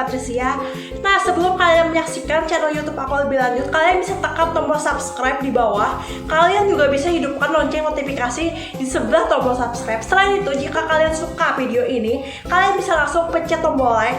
Patricia. Nah, sebelum kalian menyaksikan channel YouTube aku lebih lanjut, kalian bisa tekan tombol subscribe di bawah. Kalian juga bisa hidupkan lonceng notifikasi di sebelah tombol subscribe. Selain itu, jika kalian suka video ini, kalian bisa langsung pencet tombol like.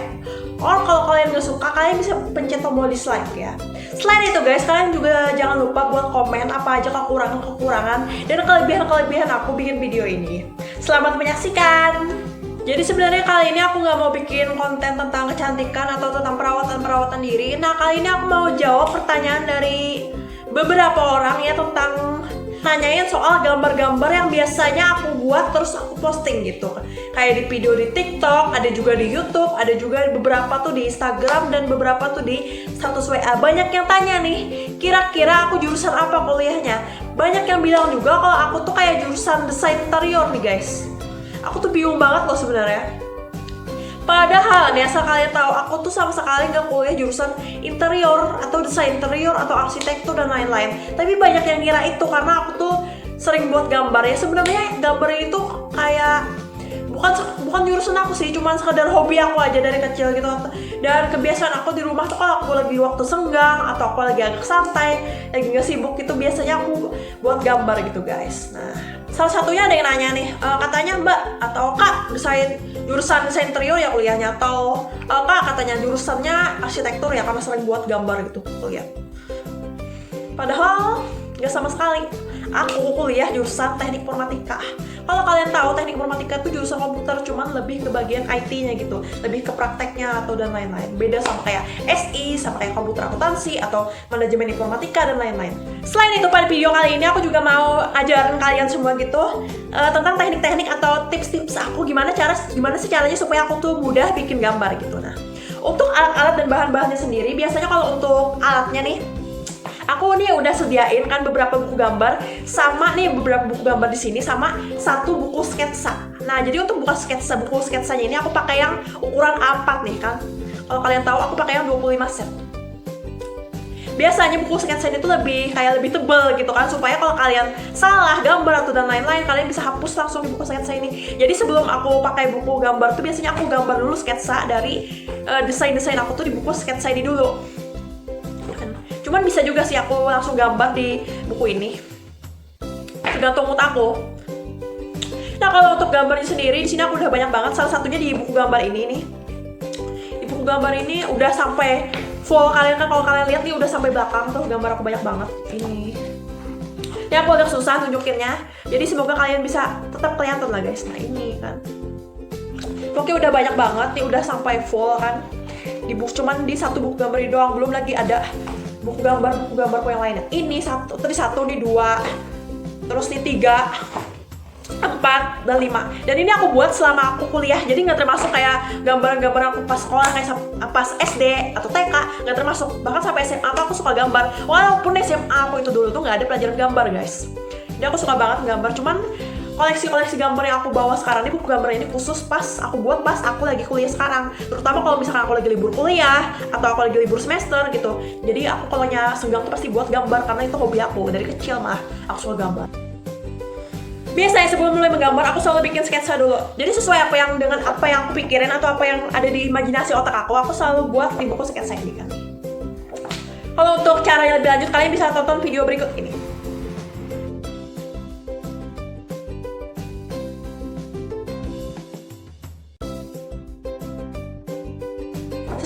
Or kalau kalian gak suka, kalian bisa pencet tombol dislike ya. Selain itu guys, kalian juga jangan lupa buat komen apa aja kekurangan-kekurangan dan kelebihan-kelebihan aku bikin video ini. Selamat menyaksikan! Jadi sebenarnya kali ini aku nggak mau bikin konten tentang kecantikan atau tentang perawatan diri. Nah, kali ini aku mau jawab pertanyaan dari beberapa orang ya, tentang nanyain soal gambar-gambar yang biasanya aku buat terus aku posting gitu. Kayak di video di TikTok, ada juga di YouTube, ada juga beberapa tuh di Instagram dan beberapa tuh di status WA. Banyak yang tanya nih, kira-kira aku jurusan apa kuliahnya? Banyak yang bilang juga kalau aku tuh kayak jurusan desain interior nih guys. Aku tuh bingung banget loh sebenarnya. Padahal nih, asal kalian tahu, aku tuh sama sekali nggak kuliah jurusan interior atau desain interior atau arsitektur dan lain-lain. Tapi banyak yang ngira itu karena aku tuh sering buat gambar ya. Sebenarnya gambar itu kayak bukan jurusan aku sih, cuman sekedar hobi aku aja dari kecil gitu. Dan kebiasaan aku di rumah tuh kalau aku lagi waktu senggang atau aku lagi agak santai, lagi nggak sibuk gitu, biasanya aku buat gambar gitu guys. Nah, salah satunya ada yang nanya nih, katanya Mbak atau Kak jurusan desain interior ya kuliahnya, atau Kak katanya jurusannya arsitektur ya karena sering buat gambar gitu kuliah. Padahal nggak sama sekali. Aku kuliah jurusan teknik informatika. Kalau kalian tahu, teknik informatika itu jurusan komputer, cuman lebih ke bagian IT-nya gitu, lebih ke prakteknya atau dan lain-lain. Beda sama kayak SI, sama kayak komputer akuntansi atau manajemen informatika dan lain-lain. Selain itu, pada video kali ini aku juga mau ajarin kalian semua gitu tentang teknik-teknik atau tips-tips aku gimana sih caranya supaya aku tuh mudah bikin gambar gitu. Nah, untuk alat-alat dan bahan-bahannya sendiri, biasanya kalau untuk alatnya nih, aku nih udah sediain kan beberapa buku gambar, sama nih beberapa buku gambar di sini, sama satu buku sketsa. Nah, jadi untuk buku sketsanya ini aku pakai yang ukuran A4 nih kan. Kalau kalian tahu, aku pakai yang 25 set. Biasanya buku sketsa itu lebih tebel gitu kan, supaya kalau kalian salah gambar atau dan lain-lain, kalian bisa hapus langsung di buku sketsa ini. Jadi sebelum aku pakai buku gambar tuh, biasanya aku gambar dulu sketsa dari desain-desain aku tuh di buku sketsa ini dulu. Cuman bisa juga sih aku langsung gambar di buku ini, tergantung mood aku. Nah, kalau untuk gambarnya sendiri, di sini aku udah banyak banget. Salah satunya di buku gambar ini nih. Di buku gambar ini udah sampai full, kalian kan kalau kalian lihat nih udah sampai belakang tuh gambar aku banyak banget. Ini aku agak susah nunjukinnya, jadi semoga kalian bisa tetap kelihatan lah guys. Nah, ini kan, oke, udah banyak banget nih, udah sampai full kan. Cuman di satu buku gambar ini doang, belum lagi ada buku gambar yang lainnya. Ini satu, nih 2, terus nih 3, 4, dan 5. Dan ini aku buat selama aku kuliah, jadi nggak termasuk kayak gambar-gambar aku pas sekolah, kayak pas SD atau TK, nggak termasuk. Bahkan sampai SMA aku suka gambar, walaupun SMA aku itu dulu tuh nggak ada pelajaran gambar guys. Jadi aku suka banget gambar, cuman koleksi gambar yang aku bawa sekarang ini, buku gambar ini khusus aku buat pas aku lagi kuliah sekarang. Terutama kalau misalkan aku lagi libur kuliah atau aku lagi libur semester gitu. Jadi aku kalau senggang tuh pasti buat gambar, karena itu hobi aku dari kecil mah aku suka gambar. Biasanya sebelum mulai menggambar, aku selalu bikin sketsa dulu. Jadi sesuai dengan apa yang aku pikirin atau apa yang ada di imajinasi otak aku selalu buat di buku sketsa ini kan. Kalau untuk cara yang lebih lanjut, kalian bisa tonton video berikut ini.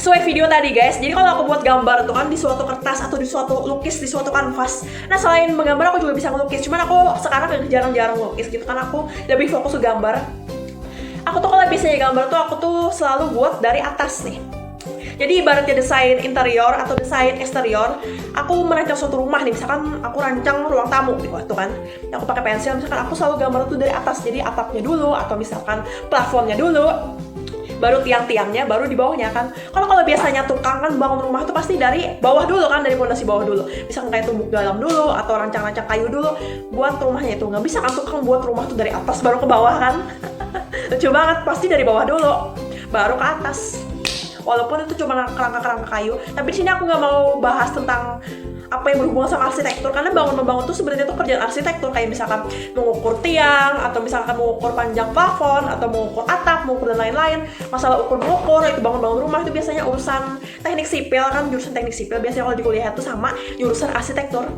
Sesuai video tadi guys, jadi kalau aku buat gambar tuh kan di suatu kertas atau di suatu kanvas. Nah, selain menggambar aku juga bisa ngelukis, cuman aku sekarang jarang-jarang ngelukis gitu kan, aku lebih fokus ke gambar. Aku tuh kalau biasanya gambar tuh aku tuh selalu buat dari atas nih. Jadi ibaratnya desain interior atau desain eksterior, aku merancang suatu rumah nih, misalkan aku rancang ruang tamu gitu kan, aku pakai pensil, misalkan aku selalu gambar tuh dari atas, jadi atapnya dulu atau misalkan plafonnya dulu, baru tiang-tiangnya, baru di bawahnya kan. Kalau biasanya tukang kan bangun rumah tuh pasti dari bawah dulu kan, dari pondasi bawah dulu. Bisa kayak tumbuk dalam dulu atau rancang-rancang kayu dulu buat rumahnya itu. Nggak bisa kan tukang buat rumah tuh dari atas baru ke bawah kan. Lucu banget, pasti dari bawah dulu baru ke atas. Walaupun itu cuma kerangka-kerangka kayu, tapi di sini aku nggak mau bahas tentang apa yang berhubungan sama arsitektur, karena bangun-membangun tuh sebenarnya tuh kerjaan arsitektur, kayak misalkan mengukur tiang, atau misalkan mengukur panjang plafon, atau mengukur atap, mengukur dan lain-lain. Masalah ukur-mengukur itu bangun-bangun rumah itu biasanya urusan teknik sipil kan, jurusan teknik sipil biasanya kalau di kuliah itu sama jurusan arsitektur.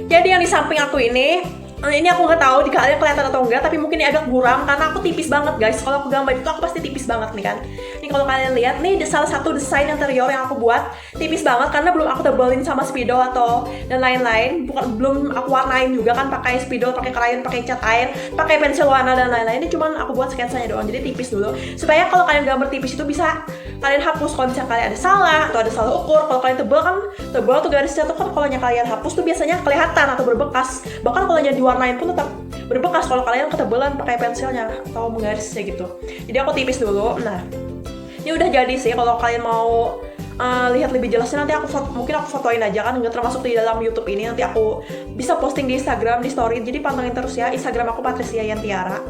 Jadi yang di samping aku ini aku nggak tahu di kalian kelihatan atau enggak, tapi mungkin ini agak buram karena aku tipis banget guys. Kalau aku gambar itu aku pasti tipis banget nih kan. Ini kalau kalian lihat nih salah satu desain interior yang aku buat tipis banget karena belum aku tebelin sama spidol atau dan lain-lain. Belum aku warnain juga kan pakai spidol, pakai krayon, pakai cat air, pakai pensil warna dan lain-lain. Ini cuman aku buat sketsanya doang. Jadi tipis dulu supaya kalau kalian gambar tipis itu bisa kalian hapus kalau misalnya kalian ada salah atau ada salah ukur. Kalau kalian tebel kan tebel tuh garisnya tuh kan kalau kalian hapus tuh biasanya kelihatan atau berbekas. Bahkan kalau jadi warnain pun tetap berbekas kalau kalian ketebelan pakai pensilnya atau menggarisnya gitu. Jadi aku tipis dulu. Nah, ini udah jadi sih. Kalau kalian mau lihat lebih jelasnya nanti mungkin aku fotoin aja kan, nggak termasuk di dalam YouTube ini. Nanti aku bisa posting di Instagram, di story. Jadi pantengin terus ya. Instagram aku Patricia Yantiara.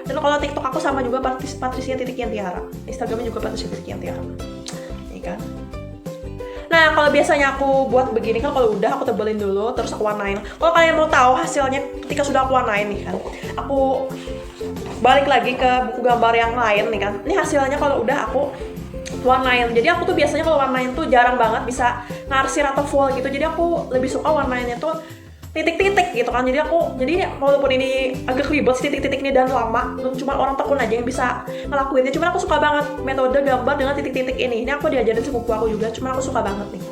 Dan kalau TikTok aku sama juga Patricia.Yantiara. Instagramnya juga Patricia.Yantiara. Ini kan. Nah, kalau biasanya aku buat begini kan, kalau udah aku tebelin dulu, terus aku warnain. Kalau kalian mau tahu hasilnya ketika sudah aku warnain nih kan, aku balik lagi ke buku gambar yang lain nih kan. Ini hasilnya kalau udah aku warnain. Jadi aku tuh biasanya kalau warnain tuh jarang banget bisa ngarsir atau full gitu. Jadi aku lebih suka warnainnya tuh titik-titik gitu kan. Jadi walaupun ini agak ribet titik-titik ini dan lama, cuma orang tekun aja yang bisa ngelakuinnya. Cuma aku suka banget metode gambar dengan titik-titik ini. Ini aku diajarin sepupu aku juga, cuma aku suka banget nih.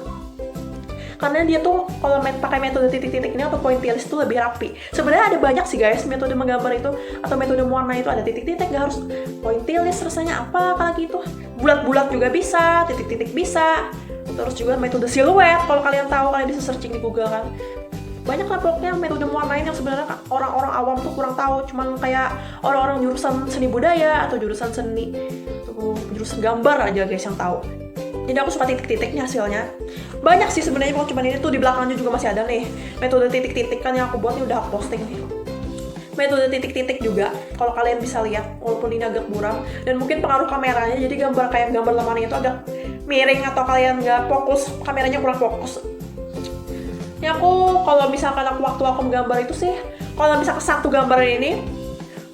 Karena dia tuh kalau pakai metode titik-titik ini atau pointillist itu lebih rapi. Sebenarnya ada banyak sih guys metode menggambar itu atau metode mewarna itu, ada titik-titik, nggak harus pointillist rasanya apa kalau gitu. Bulat-bulat juga bisa, titik-titik bisa. Terus juga metode siluet, kalau kalian tahu kalian bisa searching di Google kan. Banyak lah pokoknya metode mewarnain yang sebenarnya orang-orang awam tuh kurang tahu, cuman kayak orang-orang jurusan seni budaya atau jurusan seni atau jurusan gambar aja guys yang tahu. Jadi aku suka titik-titiknya hasilnya. Banyak sih sebenarnya, kalau cuman ini tuh di belakangnya juga masih ada nih metode titik-titik kan yang aku buat, ini udah aku posting nih. Metode titik-titik juga kalau kalian bisa lihat, walaupun ini agak buram dan mungkin pengaruh kameranya, jadi gambar kayak gambar lemari itu agak miring atau kalian nggak fokus, kameranya kurang fokus. Ya aku kalau misalkan waktu aku menggambar itu sih, kalau misalkan satu gambar ini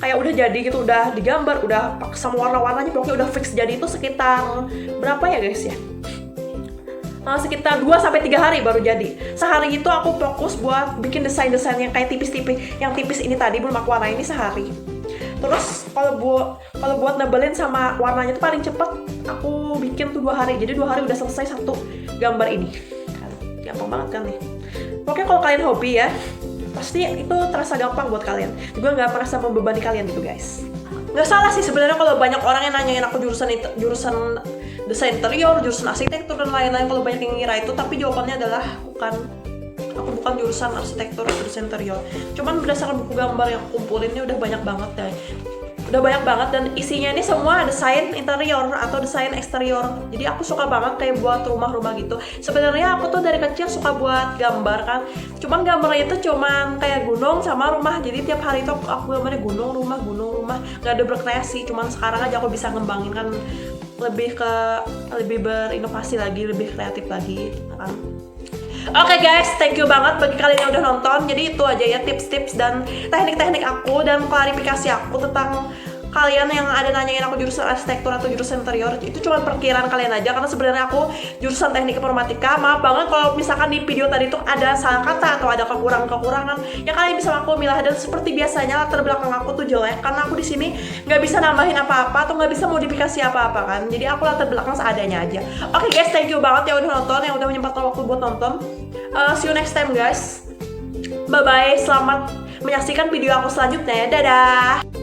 kayak udah jadi gitu, udah digambar, udah sama warna-warnanya pokoknya udah fix jadi itu sekitar berapa ya guys ya? Sekitar 2-3 hari baru jadi. Sehari itu aku fokus buat bikin desain-desain yang kayak tipis-tipis, yang tipis ini tadi belum aku warnain, ini sehari. Terus kalau buat nebelin sama warnanya itu paling cepet aku bikin tuh 2 hari. Jadi 2 hari udah selesai satu gambar ini. Gampang banget kan nih. Pokoknya kalau kalian hobi ya, pasti itu terasa gampang buat kalian. Juga nggak merasa membebani kalian gitu guys. Nggak salah sih sebenarnya kalau banyak orang yang nanyain aku jurusan desain interior, jurusan arsitektur dan lain-lain. Kalau banyak yang ngira itu, tapi jawabannya adalah aku bukan jurusan arsitektur atau desain interior. Cuman berdasarkan buku gambar yang aku kumpulin ini udah banyak banget deh. Udah banyak banget dan isinya ini semua desain interior atau desain eksterior. Jadi aku suka banget kayak buat rumah-rumah gitu. Sebenarnya aku tuh dari kecil suka buat gambar kan. Cuman gambarnya itu cuman kayak gunung sama rumah. Jadi tiap hari itu aku gambarnya gunung, rumah. Gak ada berkreasi. Cuman sekarang aja aku bisa ngembangin kan, lebih berinovasi lagi, lebih kreatif lagi kan. Oke guys, thank you banget bagi kalian yang udah nonton. Jadi itu aja ya tips-tips dan teknik-teknik aku dan klarifikasi aku tentang kalian yang ada nanyain aku jurusan arsitektur atau jurusan interior. Itu cuma perkiraan kalian aja karena sebenarnya aku jurusan teknik informatika. Maaf banget kalau misalkan di video tadi tuh ada salah kata atau ada kekurangan yang kalian bisa maklumilah. Dan seperti biasanya latar belakang aku tuh jelek karena aku di sini nggak bisa nambahin apa-apa atau nggak bisa modifikasi apa-apa kan. Jadi aku latar belakang seadanya aja. Oke guys, thank you banget yang udah nonton, yang udah menyempatkan waktu buat nonton. See you next time guys. Bye bye. Selamat menyaksikan video aku selanjutnya. Dadah.